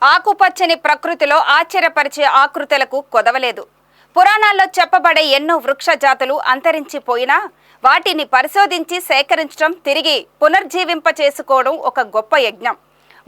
ఆకుపచ్చని ప్రకృతిలో ఆశ్చర్యపరిచే ఆకృతులకు కొదవలేదు. పురాణాల్లో చెప్పబడే ఎన్నో వృక్ష జాతులు అంతరించిపోయినా వాటిని పరిశోధించి సేకరించడం, తిరిగి పునర్జీవింపచేసుకోవడం ఒక గొప్ప యజ్ఞం.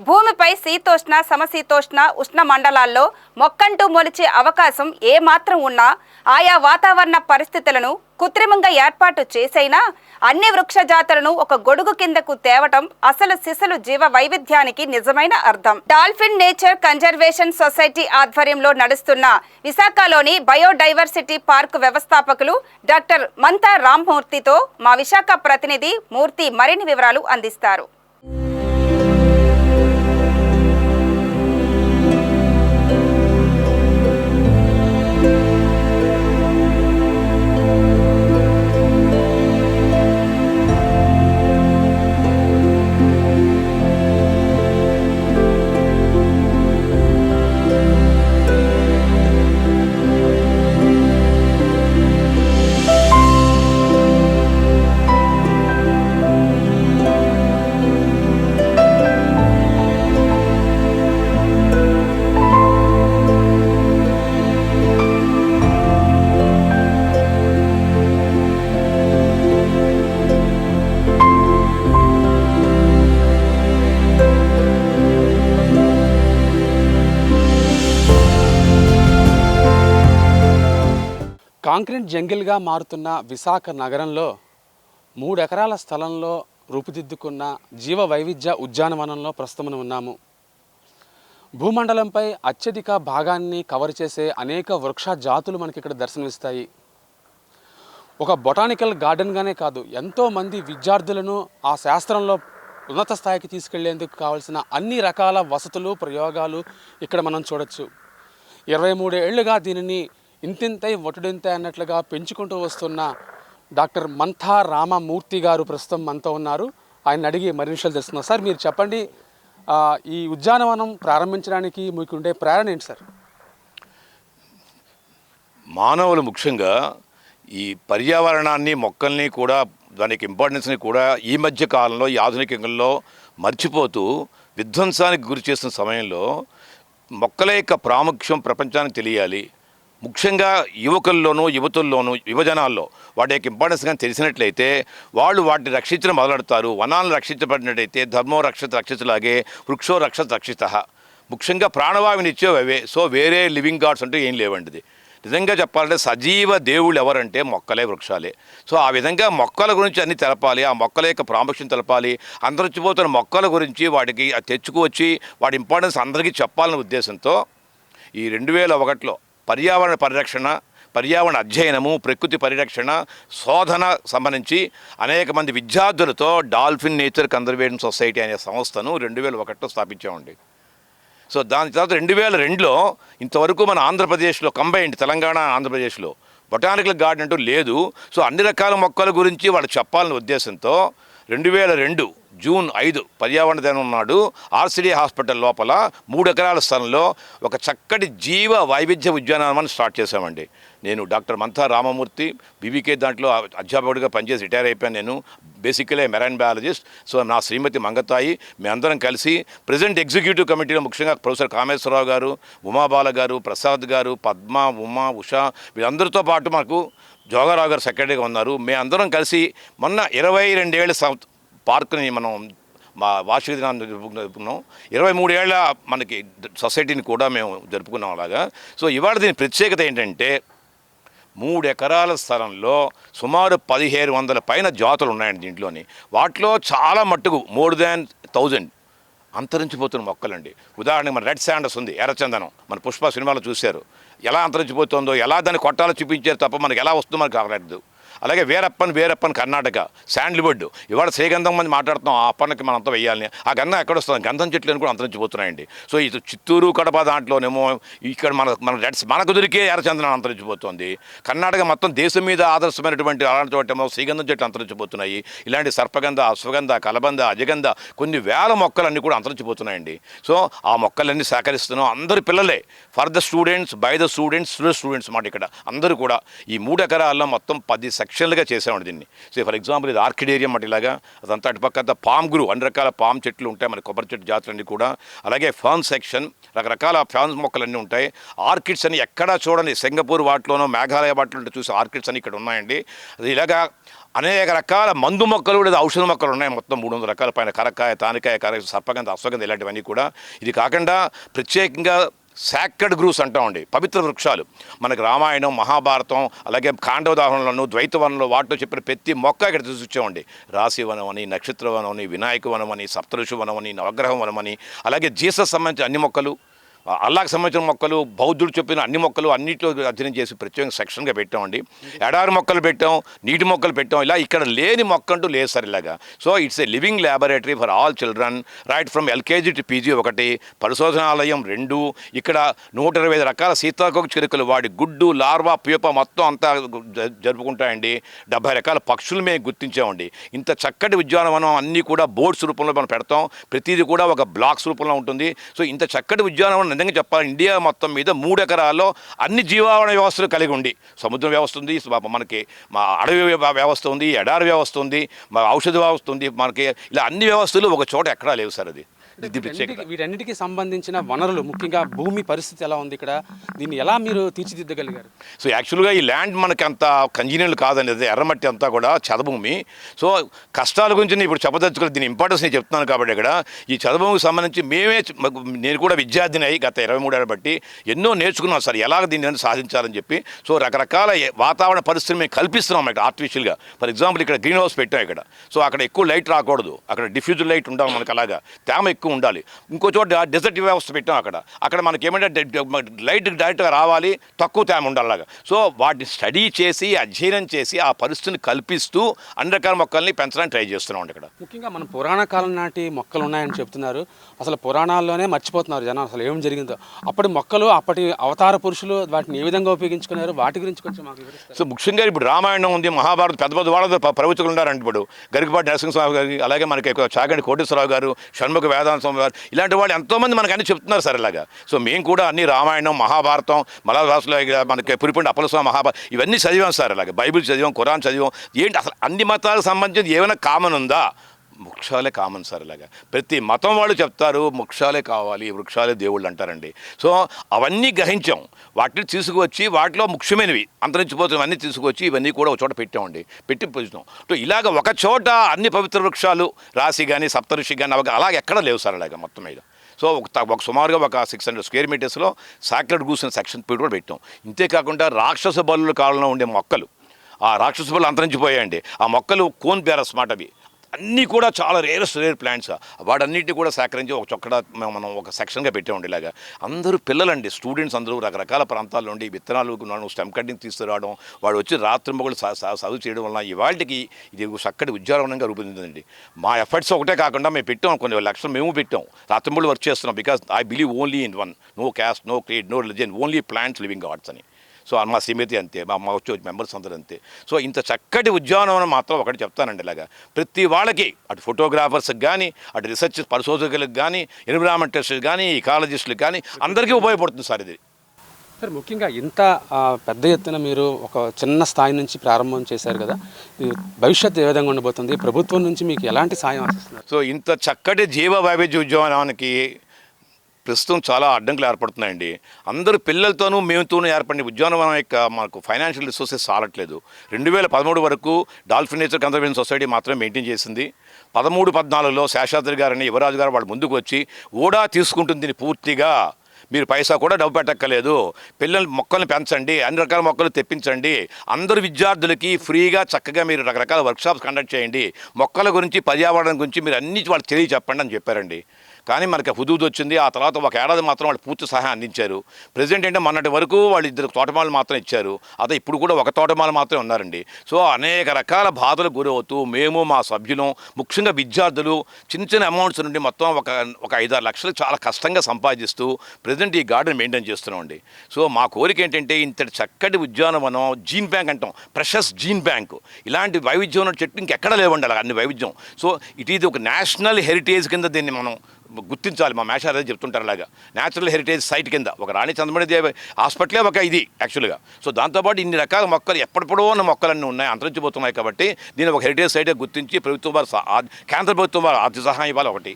భూమిపై శీతోష్ణ, సమశీతోష్ణ, ఉష్ణ మండలాల్లో మొక్కంటూ మొలిచే అవకాశం ఏమాత్రం ఉన్నా ఆయా వాతావరణ పరిస్థితులను కృత్రిమంగా ఏర్పాటు చేసైనా అన్ని వృక్ష జాతులను ఒక గొడుగు కిందకు తేవటం అసలు సిసలు జీవ వైవిధ్యానికి నిజమైన అర్థం. డాల్ఫిన్ నేచర్ కన్జర్వేషన్ సొసైటీ ఆధ్వర్యంలో నడుస్తున్న విశాఖలోని బయోడైవర్సిటీ పార్క్ వ్యవస్థాపకులు డాక్టర్ మంతా రామ్మూర్తితో మా విశాఖ ప్రతినిధి మూర్తి మరిన్ని వివరాలు అందిస్తారు. కాంక్రీట్ జంగిల్గా మారుతున్న విశాఖ నగరంలో 3 ఎకరాల స్థలంలో రూపుదిద్దుకున్న జీవ వైవిధ్య ఉద్యానవనంలో ప్రస్తుతం ఉన్నాము. భూమండలంపై అత్యధిక భాగాన్ని కవర్ చేసే అనేక వృక్ష జాతులు మనకి ఇక్కడ దర్శనమిస్తాయి. ఒక బొటానికల్ గార్డెన్గానే కాదు, ఎంతోమంది విద్యార్థులను ఆ శాస్త్రంలో ఉన్నత స్థాయికి తీసుకెళ్లేందుకు కావాల్సిన అన్ని రకాల వసతులు, ప్రయోగాలు ఇక్కడ మనం చూడొచ్చు. 23 ఏళ్లుగా దీనిని ఇంతింతై ఒటుడింతై అన్నట్లుగా పెంచుకుంటూ వస్తున్న డాక్టర్ మంతా రామమూర్తి గారు ప్రస్తుతం మనతో ఉన్నారు. ఆయన అడిగి మరిన్ని విషయాలు తెలుస్తున్నారు. సార్, మీరు చెప్పండి, ఈ ఉద్యానవనం ప్రారంభించడానికి మీకు ఉండే ప్రేరణ ఏంటి సార్? మానవులు ముఖ్యంగా ఈ పర్యావరణాన్ని, మొక్కల్ని కూడా, దానికి ఇంపార్టెన్స్ని కూడా ఈ మధ్య కాలంలో, ఈ ఆధునిక యుగంలో మర్చిపోతూ విధ్వంసానికి గురి చేస్తున్న సమయంలో మొక్కల యొక్క ప్రాముఖ్యం ప్రపంచానికి తెలియాలి. ముఖ్యంగా యువకుల్లోనూ, యువజనాల్లో వాటి యొక్క ఇంపార్టెన్స్ కానీ తెలిసినట్లయితే వాళ్ళు వాటిని రక్షించడం మొదలెడతారు. వనాలను రక్షించబడినట్టయితే ధర్మో రక్షితలాగే వృక్షో రక్షిత. ముఖ్యంగా ప్రాణవాయువునిచ్చేవి అవే. సో వేరే లివింగ్ గాడ్స్ అంటూ ఏం లేవండిది. నిజంగా చెప్పాలంటే సజీవ దేవుళ్ళు ఎవరంటే మొక్కలే, వృక్షాలే. సో ఆ విధంగా మొక్కల గురించి అన్నీ తెలపాలి, ఆ మొక్కల యొక్క ప్రాముఖ్యం తెలపాలి. అంతరించిపోతున్న మొక్కల గురించి వాటికి తెచ్చుకువచ్చి వాటి ఇంపార్టెన్స్ అందరికీ చెప్పాలనే ఉద్దేశంతో ఈ 2001లో పర్యావరణ పరిరక్షణ, పర్యావరణ అధ్యయనము, ప్రకృతి పరిరక్షణ, శోధన సంబంధించి అనేక మంది విద్యార్థులతో డాల్ఫిన్ నేచర్ కన్జర్వేషన్ సొసైటీ అనే సంస్థను 2001లో స్థాపించామండి. సో దాని తర్వాత 2002లో ఇంతవరకు మన ఆంధ్రప్రదేశ్లో కంబైన్డ్ తెలంగాణ, ఆంధ్రప్రదేశ్లో బొటానికల్ గార్డెన్ అంటూ లేదు. సో అన్ని రకాల మొక్కల గురించి వాళ్ళు చెప్పాలనే ఉద్దేశంతో 2002 జూన్ 5 పర్యావరణ దినం నాడు ఆర్సిడి హాస్పిటల్ లోపల 3 ఎకరాల స్థలంలో ఒక చక్కటి జీవ వైవిధ్య ఉద్యానవనాన్ని స్టార్ట్ చేశామండి. నేను డాక్టర్ మంతా రామమూర్తి, బీబీకే దాంట్లో అధ్యాపకుడిగా పనిచేసి రిటైర్ అయిపోయాను. నేను బేసికలీ మెరైన్ బయాలజిస్ట్. సో నా శ్రీమతి మంగతాయి, మేమందరం కలిసి ప్రెసిడెంట్ ఎగ్జిక్యూటివ్ కమిటీలో ముఖ్యంగా ప్రొఫెసర్ కామేశ్వరరావు గారు, ఉమాబాల గారు, ప్రసాద్ గారు, పద్మ, ఉమా, ఉషా వీళ్ళందరితో పాటు మాకు జోగారావు గారు సెక్రటరీగా ఉన్నారు. మేమందరం కలిసి మొన్న 22 ఏళ్ల పార్కుని మనం మా వార్షిక దినాన్ని జరుపుకున్నాం. 23 ఏళ్ల మనకి సొసైటీని కూడా మేము జరుపుకున్నాం అలాగా. సో ఇవాళ దీని ప్రత్యేకత ఏంటంటే 3 ఎకరాల స్థలంలో సుమారు 1700 పైన జాతులు ఉన్నాయండి దీంట్లోని. వాటిలో చాలా మట్టుకు మోర్ దాన్ 1000 అంతరించిపోతున్న మొక్కలండి. ఉదాహరణకి మన రెడ్ శాండస్ ఉంది, ఎర్రచందనం, మన పుష్ప సినిమాలో చూశారు. ఎలా అంతరించిపోతుందో, ఎలా దాన్ని కొట్టాలో చూపించారు తప్ప మనకి ఎలా వస్తుందో మనకు కాలేదు. అలాగే వేరప్పన్ కర్ణాటక, శాండ్ల్వుడ్, ఇవాళ శ్రీగంధం మంది మాట్లాడుతున్నాం, ఆ అప్పన్నకి మనంతా వేయాలని. ఆ గంధం ఎక్కడ వస్తుంది? గంధం చెట్లు కూడా అంతరించిపోతున్నాయండి. సో ఇది చిత్తూరు, కడప దాంట్లోనేమో ఇక్కడ మనకు దొరికే ఎర్రచందనం అంతరించిపోతుంది. కర్ణాటక మొత్తం దేశం మీద ఆదర్శమైనటువంటి అలాంటి చోటేమో శ్రీగంధం చెట్లు అంతరించిపోతున్నాయి. ఇలాంటి సర్పగంధ, అశ్వగంధ, కలబంద, అజగంధ కొన్ని వేల మొక్కలన్నీ కూడా అంతరించిపోతున్నాయండి. సో ఆ మొక్కలన్నీ సేకరిస్తున్నాం. అందరు పిల్లలే, for the students, by the students, students మాట ఇక్కడ అందరూ కూడా. ఈ 3 ఎకరాల్లో మొత్తం 10 సెక్షన్లు సెక్షన్లుగా చేసామండి దీన్ని. సో ఫర్ ఎగ్జాంపుల్ ఇది ఆర్కిడేరియం అంటే ఇలాగా, అదంతా అటుపక్క పామ్ గ్రూ, అన్ని రకాల పామ్ చెట్లు ఉంటాయి మన కొబ్బరి చెట్టు జాతులన్నీ కూడా. అలాగే ఫర్న్ సెక్షన్, రకరకాల ఫర్న్ మొక్కలన్నీ ఉంటాయి. ఆర్కిడ్స్ అని ఎక్కడా చూడండి, సింగపూర్ వాటిలోనో మేఘాలయ వాటిలో చూసి ఆర్కిడ్స్ అని ఇక్కడ ఉన్నాయండి. అది ఇలాగా అనేక రకాల మందు మొక్కలు కూడా ఔషధ మొక్కలు ఉన్నాయి, మొత్తం 300 రకాల పైన. కరక్కాయ, తానికాయ, సర్పగంధ, అశ్వగంధ ఇలాంటివన్నీ కూడా. ఇది కాకుండా ప్రత్యేకంగా సాక్రెడ్ గ్రూవ్స్ అంటామండి, పవిత్ర వృక్షాలు. మనకి రామాయణం, మహాభారతం, అలాగే కాండవదాహరణలను, ద్వైతవనంలో వాటిలో చెప్పిన ప్రతి మొక్క ఇక్కడ తీసుకొచ్చామండి. రాశి వనం అని, నక్షత్ర వనం అని, వినాయక వనం అని, సప్తఋషి వనం అని, నవగ్రహం వనం అని, అలాగే జీసస్ సంబంధించిన అన్ని మొక్కలు, అల్లాకు సంబంధించిన మొక్కలు, బౌద్ధుడు చెప్పిన అన్ని మొక్కలు అన్నింటిలో అధ్యయనం చేసి ప్రత్యేకంగా సెక్షన్గా పెట్టామండి. ఎడారి మొక్కలు పెట్టాం, నీటి మొక్కలు పెట్టాం. ఇలా ఇక్కడ లేని మొక్క అంటూ లేదు సార్ ఇలాగా. So it's a living laboratory for all children right from LKG to PG. ఒకటి పరిశోధనాలయం, 2 ఇక్కడ 125 రకాల సీతాకోక చిలుకలు వాడి గుడ్డు, లార్వా, ప్యూప మొత్తం అంతా జరుపుకుంటాయండి. 70 రకాల పక్షులు మేము గుర్తించామండి. ఇంత చక్కటి ఉద్యానవనం అన్నీ కూడా బోర్డ్స్ రూపంలో మనం పెడతాం. ప్రతిదీ కూడా ఒక బ్లాక్స్ రూపంలో ఉంటుంది. సో ఇంత చక్కటి ఉద్యానవనం నిజంగా చెప్పాలి, ఇండియా మొత్తం మీద 3 ఎకరాల్లో అన్ని జీవావరణ వ్యవస్థలు కలిగి ఉండి, సముద్ర వ్యవస్థ ఉంది, మనకి మా అడవి వ్యవస్థ ఉంది, ఎడారి వ్యవస్థ ఉంది, మా ఔషధ వ్యవస్థ ఉంది, మనకి ఇలా అన్ని వ్యవస్థలు ఒక చోట ఎక్కడా లేవు సార్. అది వీటన్నిటికీ సంబంధించిన వనరులు, ముఖ్యంగా భూమి పరిస్థితి ఎలా ఉంది ఇక్కడ, దీన్ని ఎలా మీరు తీర్చిదిద్దగలిగారు? సో యాక్చువల్గా ఈ ల్యాండ్ మనకి అంత కన్వీనియంట్ కాదండి, అది ఎర్రమట్టి అంతా కూడా చదభూమి. సో కష్టాల గురించి నేను ఇప్పుడు చెప్పదలుచుకుని దీని ఇంపార్టెన్స్ నేను చెప్తున్నాను కాబట్టి ఇక్కడ ఈ చదభూమికి సంబంధించి నేను కూడా విద్యార్థిని అయ్యి గత 23 ఏళ్ళ బట్టి ఎన్నో నేర్చుకున్నాం సార్, ఎలాగ దీన్ని సాధించాలని చెప్పి. సో రకరకాల వాతావరణ పరిస్థితులు మేము కల్పిస్తున్నాం ఇక్కడ ఆర్టిఫిషియల్గా. ఫర్ ఎగ్జాంపుల్ ఇక్కడ గ్రీన్ హౌస్ పెట్టాం ఇక్కడ. సో అక్కడ ఎక్కువ లైట్ రాకూడదు, అక్కడ డిఫ్యూజర్ లైట్ ఉండాలి మనకు, అలాగా తేమ ఎక్కువ ఉండాలి. ఇంకో చోట డెజర్ట్ వ్యవస్థ పెట్టాం అక్కడ మనకి ఏమంటే లైట్ డైరెక్ట్గా రావాలి, తక్కువ తేమ ఉండాలి అలాగా. సో వాటిని స్టడీ చేసి అధ్యయనం చేసి ఆ పరిస్థితిని కల్పిస్తూ అన్ని రకాల మొక్కల్ని పెంచడానికి ట్రై చేస్తున్నాం ఇక్కడ. ముఖ్యంగా మనం పురాణ కాలం నాటి మొక్కలు ఉన్నాయని చెప్తున్నారు, అసలు పురాణాల్లోనే మర్చిపోతున్నారు జనం అసలు ఏం జరిగిందో. అప్పటి మొక్కలు, అప్పటి అవతార పురుషులు వాటిని ఏ విధంగా ఉపయోగించుకున్నారు, వాటి గురించి కొంచెం మాకు వివరిస్తారు. సో ముఖ్యంగా ఇప్పుడు రామాయణం ఉంది, మహాభారతం, పెద్ద పెద్ద వాళ్ళ ప్రవచకులు ఉన్నారంటే ఇప్పుడు గరికపాటి నరసింహస్వామి గారు, అలాగే మనకి చాగంటి కోటేశ్వరరావు గారు, షణ్ముఖ వేదాంత స్వామి గారు, ఇలాంటి వాళ్ళు ఎంతోమంది మనకు అన్ని చెప్తున్నారు సార్ ఇలాగా. సో మేము కూడా అన్ని రామాయణం, మహాభారతం, మలరాసులో మనకి పురిపండి అప్పలస్వామి మహాభారతం ఇవన్నీ చదివాం సార్ ఇలాగ. బైబిల్ చదివాం, ఖురాన్ చదివాం. ఏంటి అసలు అన్ని మతాలకు సంబంధించి ఏమైనా కామన్ ఉందా? వృక్షాలే కామన్ సార్ ఇలాగా. ప్రతి మతం వాళ్ళు చెప్తారు వృక్షాలే కావాలి, వృక్షాలే దేవుళ్ళు అంటారండి. సో అవన్నీ గ్రహించాం, వాటిని తీసుకువచ్చి వాటిలో ముఖ్యమైనవి అంతరించిపోతున్నవన్నీ తీసుకొచ్చి ఇవన్నీ కూడా ఒక చోట పెట్టామండి, పెట్టి పూజిస్తాం. సో ఇలాగ ఒక చోట అన్ని పవిత్ర వృక్షాలు, రాశి కానీ సప్తఋషి కానీ అలాగ ఎక్కడ లేవు సార్ అలాగా మొత్తం మీద. సో ఒక సుమారుగా ఒక 600 స్క్వేర్ మీటర్స్లో సాక్రెడ్ గ్రూవ్స్ అనే సెక్షన్ కూడా పెట్టాం. ఇంతేకాకుండా రాక్షస బలుల కాలంలో ఉండే మొక్కలు, ఆ రాక్షస బలు అంతరించిపోయాయండి. ఆ మొక్కలు కోన్ బేరస్ మాట అవి అన్నీ కూడా చాలా రేర్ ప్లాంట్స్. వాటన్నిటిని కూడా సేకరించి ఒక చొక్కడ మనం ఒక సెక్షన్గా పెట్టామండి. ఇలాగా అందరూ పిల్లలండి, స్టూడెంట్స్ అందరూ రకరకాల ప్రాంతాల నుండి విత్తనాలు స్టెమ్ కటింగ్ తీసుకురావడం, వాడు వచ్చి రాత్రింబగళ్ళు చదువు చేయడం వల్ల ఇవాళకి ఇది చక్కటి ఉద్యానవనంగా రూపొందిందండి. మా ఎఫర్ట్స్ ఒకటే కాకుండా మేము పెట్టాం, కొన్ని లక్షలు మేము పెట్టాం, రాత్రింబగళ్ళు వర్క్ చేస్తున్నాం. Because I believe only in one, no caste, no creed, no religion, only plants living gods అని. సో మా సమితి అంతే, మా వచ్చే మెంబర్స్ అందరూ అంతే. సో ఇంత చక్కటి ఉద్యానవనం మాత్రం ఒకటి చెప్తానండి ఇలాగా, ప్రతి వాళ్ళకి అటు ఫోటోగ్రాఫర్స్కి కానీ, అటు రీసెర్చ్ పరిశోధకులకు కానీ, ఎన్విరాన్మెంటలిస్టులకు కానీ, ఇకాలజిస్టులకు కానీ అందరికీ ఉపయోగపడుతుంది సార్ ఇది. సార్ ముఖ్యంగా ఇంత పెద్ద ఎత్తున మీరు ఒక చిన్న స్థాయి నుంచి ప్రారంభం చేశారు కదా, భవిష్యత్తు ఏ విధంగా ఉండబోతుంది, ప్రభుత్వం నుంచి మీకు ఎలాంటి సాయం ఆశిస్తున్నారు? సో ఇంత చక్కటి జీవ వైవిధ్య ఉద్యానవనానికి ప్రస్తుతం చాలా అడ్డంకులు ఏర్పడుతున్నాయండి. అందరూ పిల్లలతోనూ మేముతోనూ ఏర్పడిన ఉద్యానవనం యొక్క మనకు ఫైనాన్షియల్ రిసోర్సెస్ చాలట్లేదు. 2013 వరకు డాల్ఫిన్ నేచర్ కన్జర్వేషన్ సొసైటీ మాత్రమే మెయింటైన్ చేసింది. 13-14లో శేషాద్రి గారని యువరాజు గారు వాళ్ళు ముందుకు వచ్చి ఓడా తీసుకుంటుంది దీన్ని పూర్తిగా, మీరు పైసా కూడా డబ్బు పెట్టక్కర్లేదు, పిల్లలు మొక్కల్ని పెంచండి, అన్ని రకాల మొక్కలు తెప్పించండి, అందరు విద్యార్థులకి ఫ్రీగా చక్కగా మీరు రకరకాల వర్క్షాప్స్ కండక్ట్ చేయండి, మొక్కల గురించి పర్యావరణం గురించి మీరు అన్ని వాళ్ళు తెలియచెప్పండి అని చెప్పారండి. కానీ మనకి హుదూద్ వచ్చింది. ఆ తర్వాత ఒక ఏడాది మాత్రం వాళ్ళు పూర్తి సహాయం అందించారు. ప్రెసిడెంట్ అంటే మొన్నటి వరకు వాళ్ళు 2 తోటమాలు మాత్రం ఇచ్చారు, అదే ఇప్పుడు కూడా ఒక తోటమాలు మాత్రమే ఉన్నారండి. సో అనేక రకాల బాధలకు గురవుతూ మేము మా సభ్యులు, ముఖ్యంగా విద్యార్థులు చిన్న చిన్న అమౌంట్స్ నుండి మొత్తం ఒక 5-6 లక్షలు చాలా కష్టంగా సంపాదిస్తూ ప్రెసిడెంట్ ఈ గార్డెన్ మెయింటైన్ చేస్తున్నామండి. సో మా కోరిక ఏంటంటే ఇంతటి చక్కటి ఉద్యానవనం, జీన్ బ్యాంక్ అంటాం, ప్రెషస్ జీన్ బ్యాంకు, ఇలాంటి వైవిధ్యం ఉన్న చెట్టు ఇంకెక్కడ లేవండి అలా అన్ని వైవిధ్యం. సో ఇది ఒక నేషనల్ హెరిటేజ్ కింద దీన్ని మనం గుర్తించాలి. మా మేషాలు అదే చెప్తుంటారు అలాగా. న్యాచురల్ హెరిటేజ్ సైట్ కింద ఒక రాణి చంద్రమణి దేవి హాస్పిటలే ఒక ఇది యాక్చువల్గా. సో దాంతోపాటు ఇన్ని రకాల మొక్కలు ఎప్పటిప్పుడో ఉన్న మొక్కలన్నీ ఉన్నాయి, అంతరించిపోతున్నాయి. కాబట్టి దీన్ని ఒక హెరిటేజ్ సైట్గా గుర్తించి ప్రభుత్వం వారు కేంద్ర ప్రభుత్వం వారు ఆర్థిక సహాయం ఇవ్వాలి ఒకటి.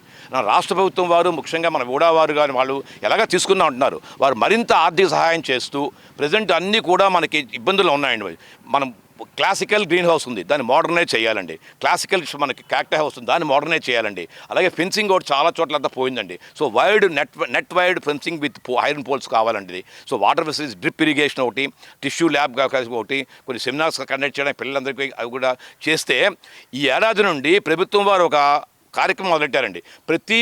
రాష్ట్ర ప్రభుత్వం వారు ముఖ్యంగా మన ఊడా వారు కానీ వాళ్ళు ఎలాగ తీసుకున్నా ఉంటున్నారు, వారు మరింత ఆర్థిక సహాయం చేస్తూ ప్రజెంట్ అన్నీ కూడా మనకి ఇబ్బందులు ఉన్నాయండి. మనం క్లాసికల్ గ్రీన్ హౌస్ ఉంది, దాన్ని మోడర్నైజ్ చేయాలండి. క్లాసికల్ మనకి క్యాక్టా హౌస్ ఉంది, దాన్ని మోడర్నైజ్ చేయాలండి. అలాగే ఫెన్సింగ్ కూడా చాలా చోట్ల అంతా పోయిందండి. So wide net wide fencing with iron poles కావాలండి. So water facilities, drip irrigation ఒకటి, టిష్యూ ల్యాబ్ ఒకటి, కొన్ని సెమినార్స్ కండక్ట్ చేయడానికి పిల్లలందరికీ అవి కూడా చేస్తే ఈ ఏడాది నుండి ప్రభుత్వం వారు ఒక కార్యక్రమం మొదలెట్టారండి. ప్రతి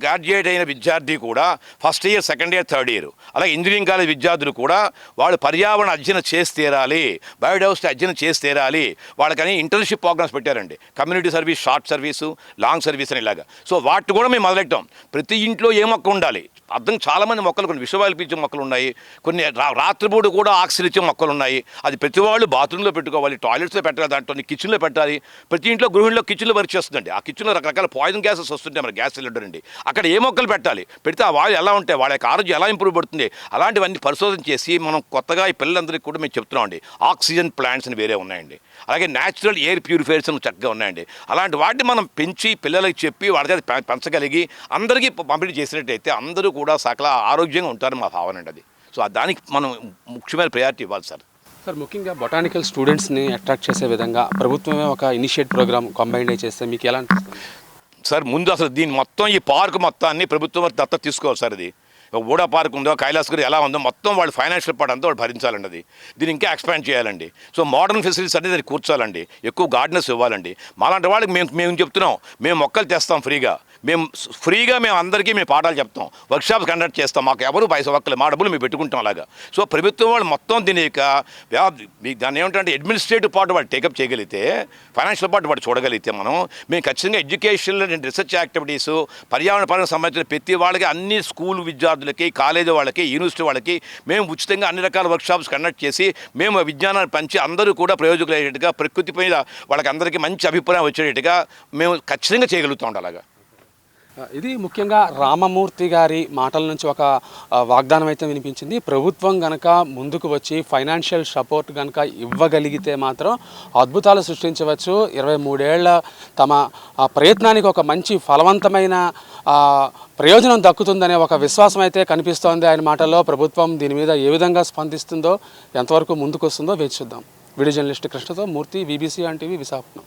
గ్రాడ్యుయేట్ అయిన విద్యార్థి కూడా first year, second year, third year, అలాగే ఇంజనీరింగ్ కాలేజ్ విద్యార్థులు కూడా వాళ్ళు పర్యావరణ అధ్యయనం చేసి తీరాలి, బయోడైవర్సిటీ అధ్యయనం చేసి తీరాలి. వాళ్ళకని ఇంటర్న్షిప్ ప్రోగ్రామ్స్ పెట్టారండి. Community service, short service, long service అని ఇలాగా. సో వాటి కూడా మేము మొదలెట్టాం. ప్రతి ఇంట్లో ఏ మొక్క ఉండాలి, అర్థం చాలామంది మొక్కలు, కొన్ని విషవాయువులు పీల్చే మొక్కలు ఉన్నాయి, కొన్ని రాత్రిపూట కూడా ఆక్సిజన్ ఇచ్చే మొక్కలు ఉన్నాయి. అది ప్రతి వాళ్ళు బాత్రూంలో పెట్టుకోవాలి, టాయిలెట్స్లో పెట్టాలి, దాంట్లో కిచెన్లో పెట్టాలి. ప్రతి ఇంట్లో గృహిణిలో కిచెన్లో వర్క్ చేస్తుందండి. ఆ కిచెన్లో రకరకాల పాయిజన్ గ్యాసెస్ వస్తుంటాయి, మన గ్యాస్ సిలిండర్ అండి. అక్కడ ఏ మొక్కలు పెట్టాలి, పెడితే ఆ వాయు ఎలా ఉంటాయి, వాళ్ళ యొక్క ఆరోగ్యం ఎలా ఇంప్రూవ్ పడుతుంది, అలాంటివన్నీ పరిశోధన చేసి మనం కొత్తగా ఈ పిల్లలందరికీ కూడా మేము చెప్తున్నామండి. ఆక్సిజన్ ప్లాంట్స్ అని వేరే ఉన్నాయండి, అలాగే న్యాచురల్ ఎయిర్ ప్యూరిఫైయర్స్ అని చక్కగా ఉన్నాయండి. అలాంటి వాటిని మనం పెంచి పిల్లలకి చెప్పి వాళ్ళ చేత పెంచగలిగి అందరికీ పంపిణీ చేసినట్టయితే అందరూ కూడా సకల ఆరోగ్యంగా ఉంటారు మా భావన అండి అది. సో దానికి మనం ముఖ్యమైన ప్రయారిటీ ఇవ్వాలి సార్. సార్, ముఖ్యంగా బొటానికల్ స్టూడెంట్స్ని అట్రాక్ట్ చేసే విధంగా ప్రభుత్వమే ఒక ఇనిషియేట్ ప్రోగ్రామ్ కంబైన్ చేస్తే మీకు ఎలా అనిపిస్తుంది సార్? ముందు అసలు దీని మొత్తం ఈ పార్క్ మొత్తాన్ని ప్రభుత్వం దత్తత తీసుకోవాలి సార్. ఇది ఊడా పార్క్ ఉందో, కైలాసగిరి ఎలా ఉందో మొత్తం వాళ్ళు ఫైనాన్షియల్ పార్ట్ అంతా వాళ్ళు భరించాలండి. అది దీన్ని ఇంకా ఎక్స్పాండ్ చేయాలండి. సో మోడర్న్ ఫెసిలిటీస్ అనేది దాన్ని కూర్చోాలండి, ఎక్కువ గార్డెనర్స్ ఇవ్వాలండి. మాలాంటి వాళ్ళకి మేము చెప్తున్నాం, మేము మొక్కలు తెస్తాం ఫ్రీగా, మేము అందరికీ మేము పాఠాలు చెప్తాం, వర్క్షాప్స్ కండక్ట్ చేస్తాం, మాకు ఎవరు పైసా ఒక్కలే, మా డబ్బులు మేము పెట్టుకుంటాం అలాగా. సో ప్రభుత్వం వాళ్ళు మొత్తం దీని యొక్క దాన్ని ఏమిటంటే అడ్మినిస్ట్రేటివ్ పార్ట్ వాళ్ళు టేకప్ చేయగలిగితే, ఫైనాన్షియల్ పార్ట్ వాళ్ళు చూడగలిగితే మేము ఖచ్చితంగా ఎడ్యుకేషన్ అండ్ రీసెర్చ్ యాక్టివిటీస్, పర్యావరణ పరంగా సంబంధించిన ప్రతి వాళ్ళకి, అన్ని స్కూల్ విద్యార్థులకి, కాలేజీ వాళ్ళకి, యూనివర్సిటీ వాళ్ళకి మేము ఉచితంగా అన్ని రకాల వర్క్షాప్స్ కండక్ట్ చేసి మేము విజ్ఞానాన్ని పంచి అందరూ కూడా ప్రయోజకులయ్యేట్టుగా, ప్రకృతి పైన వాళ్ళకి అందరికీ మంచి అభిప్రాయం వచ్చేట్టుగా మేము ఖచ్చితంగా చేయగలుగుతాం అలాగా. ఇది ముఖ్యంగా రామమూర్తి గారి మాటల నుంచి ఒక వాగ్దానం అయితే వినిపించింది. ప్రభుత్వం కనుక ముందుకు వచ్చి ఫైనాన్షియల్ సపోర్ట్ కనుక ఇవ్వగలిగితే మాత్రం అద్భుతాలు సృష్టించవచ్చు. 23 ఏళ్ల తమ ప్రయత్నానికి ఒక మంచి ఫలవంతమైన ప్రయోజనం దక్కుతుందనే ఒక విశ్వాసం అయితే కనిపిస్తోంది ఆయన మాటల్లో. ప్రభుత్వం దీని మీద ఏ విధంగా స్పందిస్తుందో, ఎంతవరకు ముందుకు వస్తుందో వేచి చూద్దాం. వీడియో జర్నలిస్ట్ కృష్ణతో Murthy, BBC on TV, Visakhapatnam.